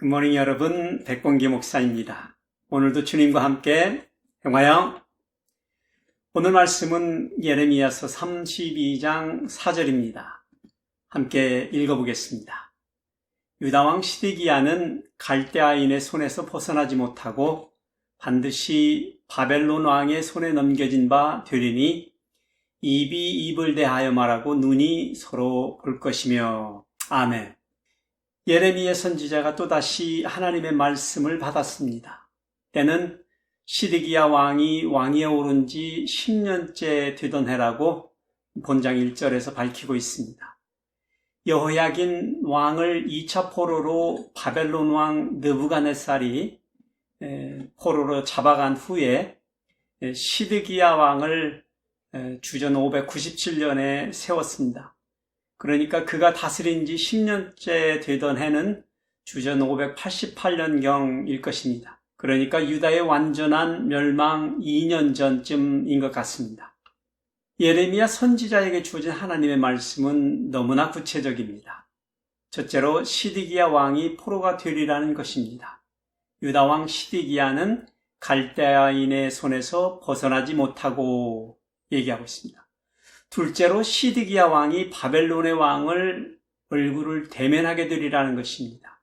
굿모닝 여러분, 백봉기 목사입니다. 오늘도 주님과 함께 행화영. 오늘 말씀은 예레미야서 32장 4절입니다. 함께 읽어보겠습니다. 유다왕 시드기야는 갈대아인의 손에서 벗어나지 못하고 반드시 바벨론 왕의 손에 넘겨진 바 되리니 입이 입을 대하여 말하고 눈이 서로 볼 것이며. 아멘. 예레미야 선지자가 또다시 하나님의 말씀을 받았습니다. 때는 시드기야 왕이 왕위에 오른 지 10년째 되던 해라고 본장 1절에서 밝히고 있습니다. 여호야긴 왕을 2차 포로로 바벨론 왕 느부갓네살이 포로로 잡아간 후에 시드기야 왕을 주전 597년에 세웠습니다. 그러니까 그가 다스린 지 10년째 되던 해는 주전 588년경일 것입니다. 그러니까 유다의 완전한 멸망 2년 전쯤인 것 같습니다. 예레미야 선지자에게 주어진 하나님의 말씀은 너무나 구체적입니다. 첫째로 시드기야 왕이 포로가 되리라는 것입니다. 유다 왕 시드기야는 갈대아인의 손에서 벗어나지 못하고 얘기하고 있습니다. 둘째로 시드기야 왕이 바벨론의 왕을 얼굴을 대면하게 되리라는 것입니다.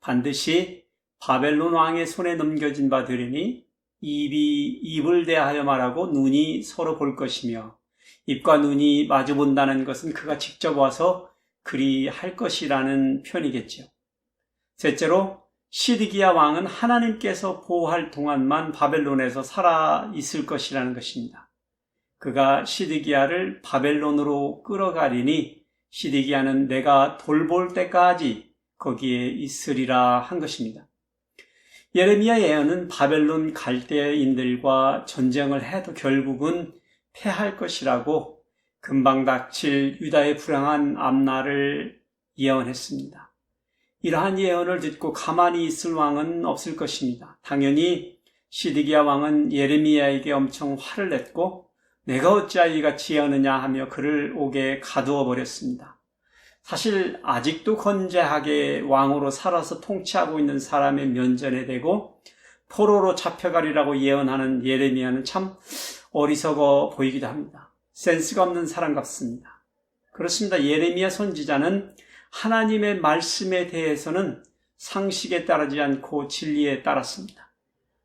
반드시 바벨론 왕의 손에 넘겨진 바 되리니 입이 입을 대하여 말하고 눈이 서로 볼 것이며, 입과 눈이 마주 본다는 것은 그가 직접 와서 그리 할 것이라는 표현이겠죠. 셋째로 시드기야 왕은 하나님께서 보호할 동안만 바벨론에서 살아 있을 것이라는 것입니다. 그가 시드기야를 바벨론으로 끌어가리니 시드기야는 내가 돌볼 때까지 거기에 있으리라 한 것입니다. 예레미야 예언은 바벨론 갈대인들과 전쟁을 해도 결국은 패할 것이라고 금방 닥칠 유다의 불행한 앞날을 예언했습니다. 이러한 예언을 듣고 가만히 있을 왕은 없을 것입니다. 당연히 시드기야 왕은 예레미야에게 엄청 화를 냈고 내가 어찌하여 이같이 예언하느냐 하며 그를 옥에 가두어 버렸습니다. 사실 아직도 건재하게 왕으로 살아서 통치하고 있는 사람의 면전에 대고 포로로 잡혀가리라고 예언하는 예레미야는 참 어리석어 보이기도 합니다. 센스가 없는 사람 같습니다. 그렇습니다. 예레미야 선지자는 하나님의 말씀에 대해서는 상식에 따르지 않고 진리에 따랐습니다.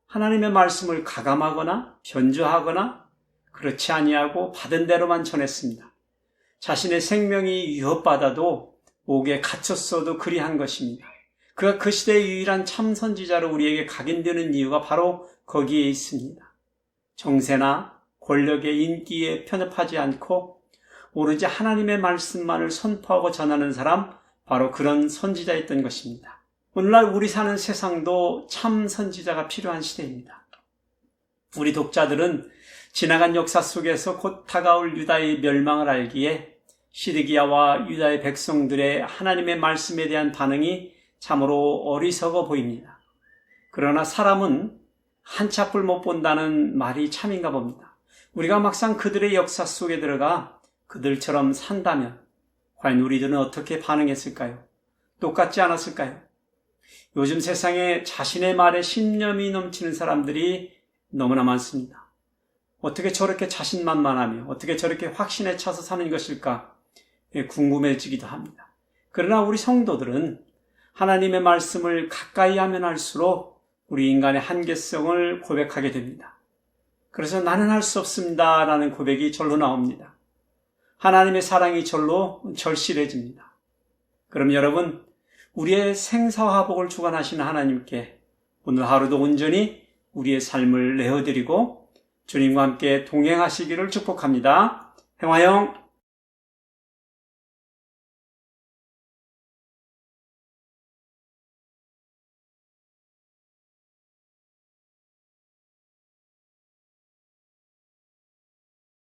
하나님의 말씀을 가감하거나 변조하거나 그렇지 아니하고 받은 대로만 전했습니다. 자신의 생명이 위협받아도 옥에 갇혔어도 그리한 것입니다. 그가 그 시대의 유일한 참 선지자로 우리에게 각인되는 이유가 바로 거기에 있습니다. 정세나 권력의 인기에 편협하지 않고 오로지 하나님의 말씀만을 선포하고 전하는 사람, 바로 그런 선지자였던 것입니다. 오늘날 우리 사는 세상도 참 선지자가 필요한 시대입니다. 우리 독자들은 지나간 역사 속에서 곧 다가올 유다의 멸망을 알기에 시드기야와 유다의 백성들의 하나님의 말씀에 대한 반응이 참으로 어리석어 보입니다. 그러나 사람은 한치 앞을 못 본다는 말이 참인가 봅니다. 우리가 막상 그들의 역사 속에 들어가 그들처럼 산다면 과연 우리들은 어떻게 반응했을까요? 똑같지 않았을까요? 요즘 세상에 자신의 말에 신념이 넘치는 사람들이 너무나 많습니다. 어떻게 저렇게 자신만만하며 어떻게 저렇게 확신에 차서 사는 것일까 궁금해지기도 합니다. 그러나 우리 성도들은 하나님의 말씀을 가까이 하면 할수록 우리 인간의 한계성을 고백하게 됩니다. 그래서 나는 할 수 없습니다 라는 고백이 절로 나옵니다. 하나님의 사랑이 절로 절실해집니다. 그럼 여러분, 우리의 생사화복을 주관하시는 하나님께 오늘 하루도 온전히 우리의 삶을 내어드리고 주님과 함께 동행하시기를 축복합니다. 행화영.